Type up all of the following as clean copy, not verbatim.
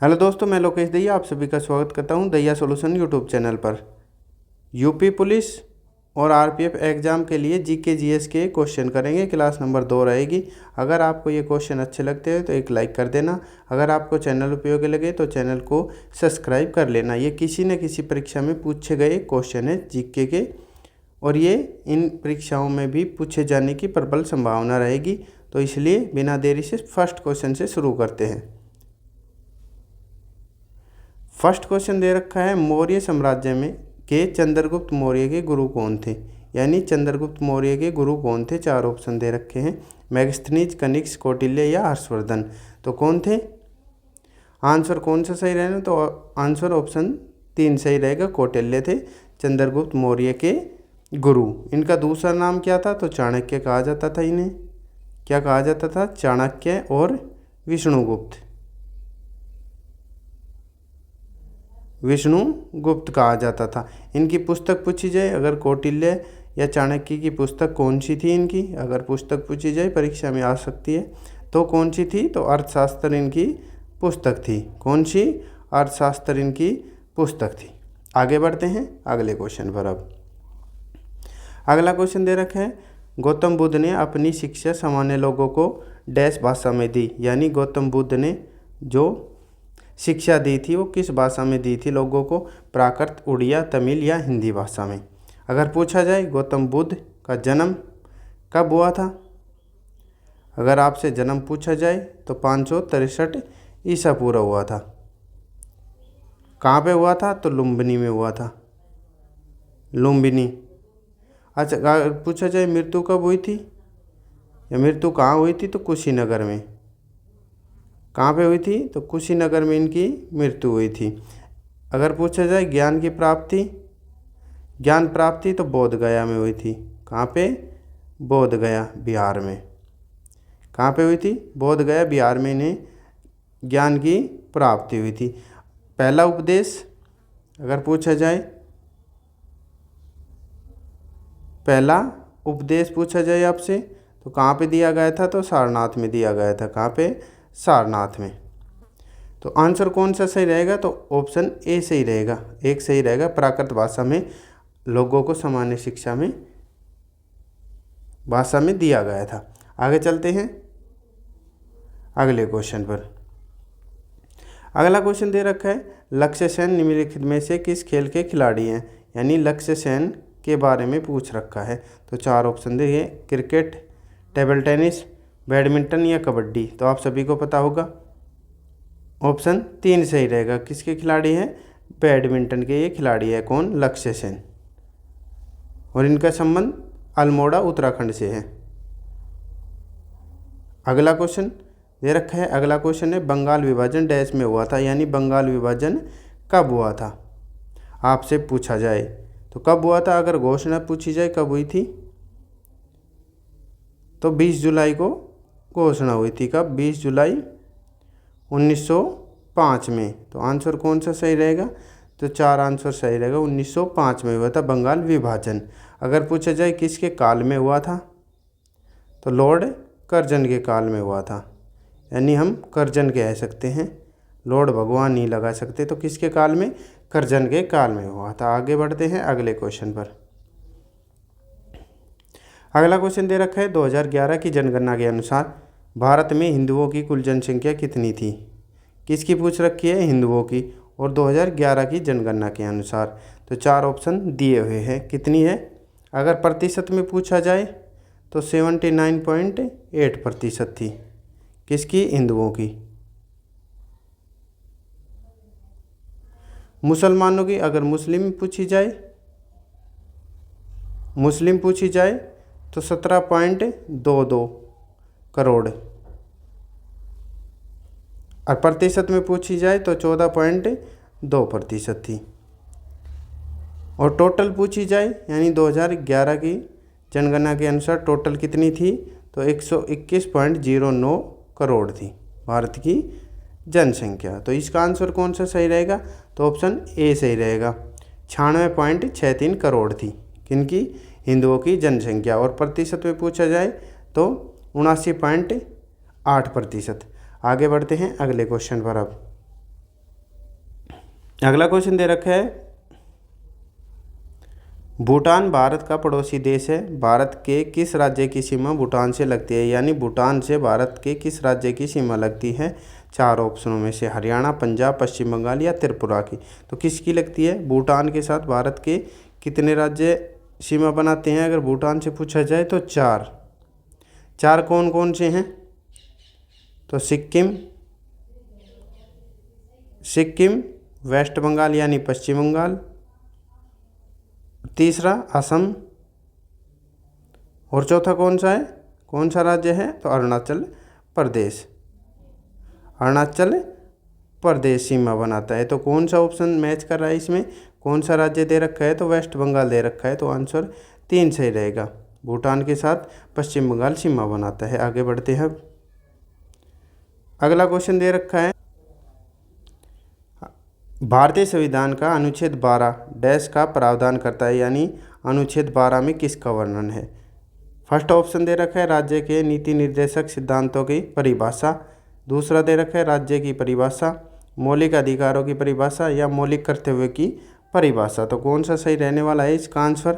Hello दोस्तों, मैं लोकेश दहिया आप सभी का स्वागत करता हूं दहिया सॉल्यूशन यूट्यूब चैनल पर। यूपी पुलिस और आरपीएफ एग्ज़ाम के लिए जीके जीएस के क्वेश्चन करेंगे। क्लास नंबर 2 रहेगी। अगर आपको ये क्वेश्चन अच्छे लगते हैं तो एक लाइक कर देना। अगर आपको चैनल उपयोगी लगे तो चैनल को सब्सक्राइब कर लेना। ये किसी न किसी परीक्षा में पूछे गए क्वेश्चन है जीके के, और ये इन परीक्षाओं में भी पूछे जाने की प्रबल संभावना रहेगी। तो इसलिए बिना देरी से फर्स्ट क्वेश्चन से शुरू करते हैं। फर्स्ट क्वेश्चन दे रखा है, मौर्य साम्राज्य में के चंद्रगुप्त मौर्य के गुरु कौन थे। यानी चंद्रगुप्त मौर्य के गुरु कौन थे। 4 ऑप्शन दे रखे हैं, मेगस्थनीज, कनिष्क, कौटिल्य या हर्षवर्धन। तो कौन थे। आंसर कौन सा सही रहेगा, तो आंसर ऑप्शन 3 सही रहेगा। कौटिल्य थे चंद्रगुप्त मौर्य के गुरु। इनका दूसरा नाम क्या था, तो चाणक्य कहा जाता था। इन्हें क्या कहा जाता था, चाणक्य और विष्णुगुप्त। विष्णुगुप्त कहा जाता था। इनकी पुस्तक पूछी जाए, अगर कौटिल्य या चाणक्य की पुस्तक कौन सी थी इनकी, अगर पुस्तक पूछी जाए परीक्षा में आ सकती है, तो कौन सी थी, तो अर्थशास्त्र इनकी पुस्तक थी। कौन सी, अर्थशास्त्र इनकी पुस्तक थी। आगे बढ़ते हैं अगले क्वेश्चन पर। अब अगला क्वेश्चन दे रखा है, गौतम बुद्ध ने अपनी शिक्षा सामान्य लोगों को डैश भाषा में दी। यानी गौतम बुद्ध ने जो शिक्षा दी थी वो किस भाषा में दी थी लोगों को, प्राकृत, उड़िया, तमिल या हिंदी भाषा में। अगर पूछा जाए गौतम बुद्ध का जन्म कब हुआ था, अगर आपसे जन्म पूछा जाए तो 563 ईसा पूर्व हुआ था। कहाँ पे हुआ था, तो लुम्बिनी में हुआ था, लुम्बिनी। अच्छा, अगर पूछा जाए मृत्यु कब हुई थी या मृत्यु कहाँ हुई थी, तो कुशीनगर में। कहाँ पे हुई थी, तो कुशीनगर में इनकी मृत्यु हुई थी। अगर पूछा जाए ज्ञान की प्राप्ति, ज्ञान प्राप्ति तो बोध गया में हुई थी। कहाँ पे, बोध गया बिहार में। कहाँ पे हुई थी, बोध गया बिहार में इन्हें ज्ञान की प्राप्ति हुई थी। पहला उपदेश अगर पूछा जाए, पहला उपदेश पूछा जाए आपसे तो कहाँ पे दिया गया था, तो सारनाथ में दिया गया था। कहाँ पे, सारनाथ में। तो आंसर कौन सा सही रहेगा, तो ऑप्शन ए सही रहेगा, एक सही रहेगा। प्राकृत भाषा में लोगों को सामान्य शिक्षा में भाषा में दिया गया था। आगे चलते हैं अगले क्वेश्चन पर। अगला क्वेश्चन दे रखा है, लक्ष्य सेन निम्नलिखित में से किस खेल के खिलाड़ी हैं। यानी लक्ष्य सेन के बारे में पूछ रखा है। तो 4 ऑप्शन दिए, क्रिकेट, टेबल टेनिस, बैडमिंटन या कबड्डी। तो आप सभी को पता होगा ऑप्शन 3 सही रहेगा। किसके खिलाड़ी हैं, बैडमिंटन के ये खिलाड़ी है। कौन, लक्ष्य सेन। और इनका संबंध अल्मोड़ा उत्तराखंड से है। अगला क्वेश्चन दे रखा है, अगला क्वेश्चन है, बंगाल विभाजन डैश में हुआ था। यानी बंगाल विभाजन कब हुआ था आपसे पूछा जाए तो कब हुआ था। अगर घोषणा पूछी जाए कब हुई थी, तो 20 जुलाई को घोषणा हुई थी। कब, 20 जुलाई 1905 में। तो आंसर कौन सा सही रहेगा, तो 4 आंसर सही रहेगा। 1905 में हुआ था बंगाल विभाजन। अगर पूछा जाए किसके काल में हुआ था, तो लॉर्ड कर्जन के काल में हुआ था। यानी हम कर्जन कह सकते हैं, लॉर्ड भगवान नहीं लगा सकते। तो किसके काल में, कर्जन के काल में हुआ था। आगे बढ़ते हैं अगले क्वेश्चन पर। अगला क्वेश्चन दे रखा है, 2011 की जनगणना के अनुसार भारत में हिंदुओं की कुल जनसंख्या कितनी थी। किसकी पूछ रखी है, हिंदुओं की, और 2011 की जनगणना के अनुसार। तो 4 ऑप्शन दिए हुए हैं, कितनी है। अगर प्रतिशत में पूछा जाए तो 79.8% थी। किसकी, हिंदुओं की। मुसलमानों की अगर मुस्लिम पूछी जाए, मुस्लिम पूछी जाए तो 17.22 करोड़, और प्रतिशत में पूछी जाए तो 14.2% थी। और टोटल पूछी जाए, यानी 2011 की जनगणना के अनुसार टोटल कितनी थी, तो 121.09 करोड़ थी भारत की जनसंख्या। तो इसका आंसर कौन सा सही रहेगा, तो ऑप्शन ए सही रहेगा। 96.63 करोड़ थी किनकी, हिंदुओं की जनसंख्या। और प्रतिशत में पूछा जाए तो 79.8%। आगे बढ़ते हैं अगले क्वेश्चन पर। अब अगला क्वेश्चन दे रखा है, भूटान भारत का पड़ोसी देश है, भारत के किस राज्य की सीमा भूटान से लगती है? यानी भूटान से भारत के किस राज्य की सीमा लगती है? 4 ऑप्शनों में से हरियाणा, पंजाब, पश्चिम बंगाल या त्रिपुरा की। तो किसकी लगती है? भूटान के साथ भारत के कितने राज्य सीमा बनाते हैं? अगर भूटान से पूछा जाए तो 4। 4 कौन कौन से हैं? तो सिक्किम, वेस्ट बंगाल यानी पश्चिम बंगाल, तीसरा असम, और चौथा कौन सा है? कौन सा राज्य है? तो अरुणाचल प्रदेश। अरुणाचल प्रदेश सीमा बनाता है। तो कौन सा ऑप्शन मैच कर रहा है इसमें? कौन सा राज्य दे रखा है? तो वेस्ट बंगाल दे रखा है। तो आंसर 3 सही रहेगा। भूटान के साथ पश्चिम बंगाल सीमा बनाता है। आगे बढ़ते हैं। अगला क्वेश्चन दे रखा है, भारतीय संविधान का अनुच्छेद 12 डैश का प्रावधान करता है? यानी अनुच्छेद 12 में किसका वर्णन है? फर्स्ट ऑप्शन दे रखा है, राज्य के नीति निर्देशक सिद्धांतों की परिभाषा। दूसरा दे रखा है, राज्य की परिभाषा, मौलिक अधिकारों की परिभाषा या मौलिक कर्तव्यों की परिभाषा। तो कौन सा सही रहने वाला है इसका आंसर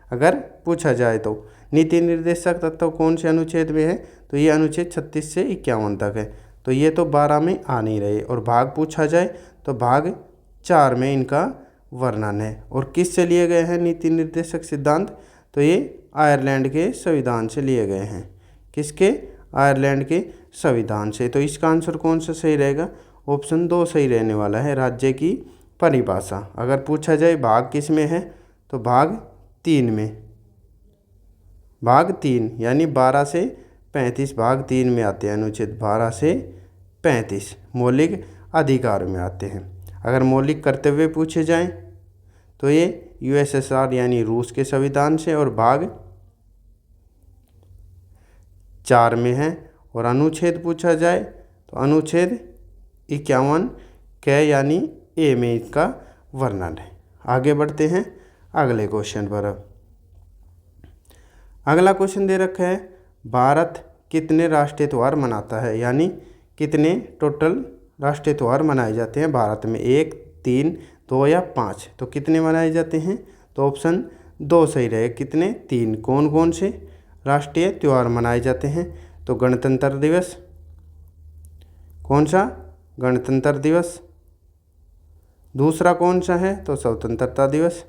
अगर पूछा जाए तो? नीति निर्देशक तत्व कौन से अनुच्छेद में है? तो ये अनुच्छेद 36 से 51 तक है। तो ये तो 12 में आ नहीं रहे। और भाग पूछा जाए तो भाग 4 में इनका वर्णन है। और किस से लिए गए हैं नीति निर्देशक सिद्धांत? तो ये आयरलैंड के संविधान से लिए गए हैं। किसके? आयरलैंड के संविधान से। तो इसका आंसर कौन सा सही रहेगा? ऑप्शन 2 सही रहने वाला है, राज्य की परिभाषा। अगर पूछा जाए भाग किस में है? तो भाग 3 में। भाग 3 यानी 12 से 35 भाग 3 में आते हैं। अनुच्छेद 12 से 35 मौलिक अधिकार में आते हैं। अगर मौलिक कर्तव्य पूछे जाएं तो ये यूएसएसआर यानी रूस के संविधान से और भाग 4 में है। और अनुच्छेद पूछा जाए तो अनुच्छेद 51 क यानी ए में इसका वर्णन है। आगे बढ़ते हैं अगले क्वेश्चन पर। अब अगला क्वेश्चन दे रखा है, भारत कितने राष्ट्रीय त्यौहार मनाता है? यानी कितने टोटल राष्ट्रीय त्यौहार मनाए जाते हैं भारत में? 1, 3, 2 या 5? तो कितने मनाए जाते हैं? तो ऑप्शन 2 सही रहे। कितने? 3। कौन कौन से राष्ट्रीय त्यौहार मनाए जाते हैं? तो गणतंत्र दिवस। कौन सा? गणतंत्र दिवस। दूसरा कौन सा है? तो स्वतंत्रता दिवस।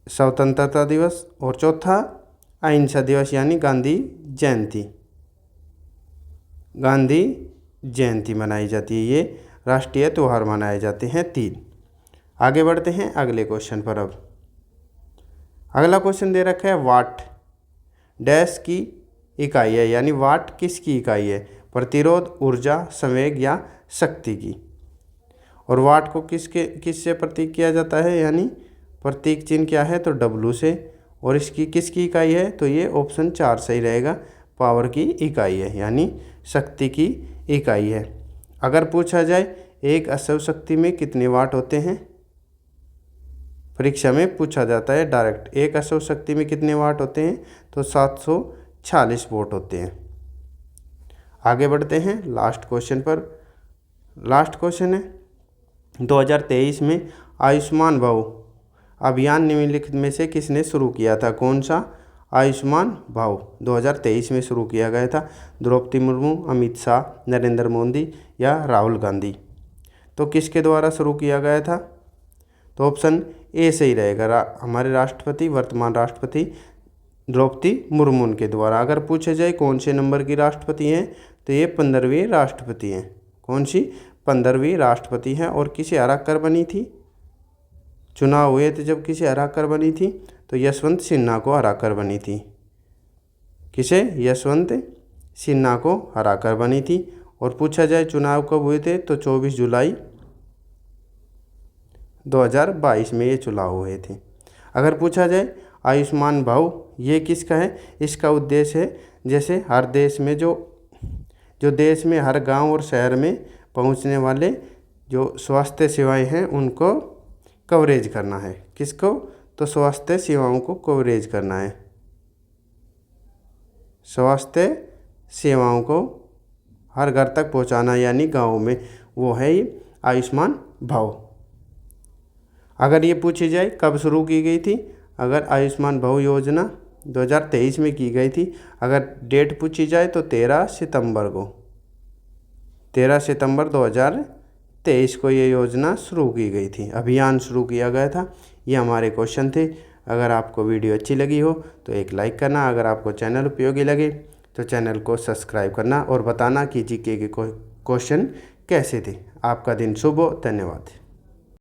स्वतंत्रता दिवस। और चौथा अहिंसा दिवस यानी गांधी जयंती। गांधी जयंती मनाई जाती है। ये राष्ट्रीय त्यौहार मनाए जाते हैं 3। आगे बढ़ते हैं अगले क्वेश्चन पर। अब अगला क्वेश्चन दे रखा है, वाट डैश की इकाई है? यानी वाट किसकी इकाई है? प्रतिरोध, ऊर्जा, संवेग या शक्ति की। और वाट को किससे प्रतीक किया जाता है? यानी प्रतीक चिन्ह क्या है? तो डब्लू से। और इसकी किसकी इकाई है? तो ये ऑप्शन 4 सही रहेगा, पावर की इकाई है यानी शक्ति की इकाई है। अगर पूछा जाए एक अश्व शक्ति में कितने वाट होते हैं? परीक्षा में पूछा जाता है डायरेक्ट, एक अश्व शक्ति में कितने वाट होते हैं? तो 746 वाट होते हैं। आगे बढ़ते हैं लास्ट क्वेश्चन पर। लास्ट क्वेश्चन है, 2023 में आयुष्मान भव अभियान निम्नलिखित में से किसने शुरू किया था? कौन सा आयुष्मान भव 2023 में शुरू किया गया था? द्रौपदी मुर्मू, अमित शाह, नरेंद्र मोदी या राहुल गांधी? तो किसके द्वारा शुरू किया गया था? तो ऑप्शन ए सही रहेगा, हमारे राष्ट्रपति, वर्तमान राष्ट्रपति द्रौपदी मुर्मू के द्वारा। अगर पूछे जाए कौन से नंबर की राष्ट्रपति हैं? तो ये 15वीं राष्ट्रपति हैं। कौन सी? 15वीं राष्ट्रपति हैं। और किसे हरा कर बनी थी? चुनाव हुए थे जब किसे हरा कर बनी थी? तो यशवंत सिन्हा को हरा कर बनी थी। किसे? यशवंत सिन्हा को हरा कर बनी थी। और पूछा जाए चुनाव कब हुए थे? तो 24 जुलाई 2022 में ये चुनाव हुए थे। अगर पूछा जाए आयुष्मान भव ये किसका है? इसका उद्देश्य है जैसे हर देश में जो देश में हर गांव और शहर में पहुंचने वाले जो स्वास्थ्य सेवाएं हैं उनको कवरेज करना है। किसको? तो स्वास्थ्य सेवाओं को कवरेज करना है। स्वास्थ्य सेवाओं को हर घर तक पहुंचाना यानी गाँव में, वो है ये आयुष्मान भव। अगर ये पूछी जाए कब शुरू की गई थी, अगर आयुष्मान भव योजना 2023 में की गई थी। अगर डेट पूछी जाए तो 13 सितंबर को, 13 सितंबर 2023 को ये योजना शुरू की गई थी, अभियान शुरू किया गया था। ये हमारे क्वेश्चन थे। अगर आपको वीडियो अच्छी लगी हो तो एक लाइक करना, अगर आपको चैनल उपयोगी लगे तो चैनल को सब्सक्राइब करना और बताना कि जीके के क्वेश्चन कैसे थे। आपका दिन शुभ हो। धन्यवाद।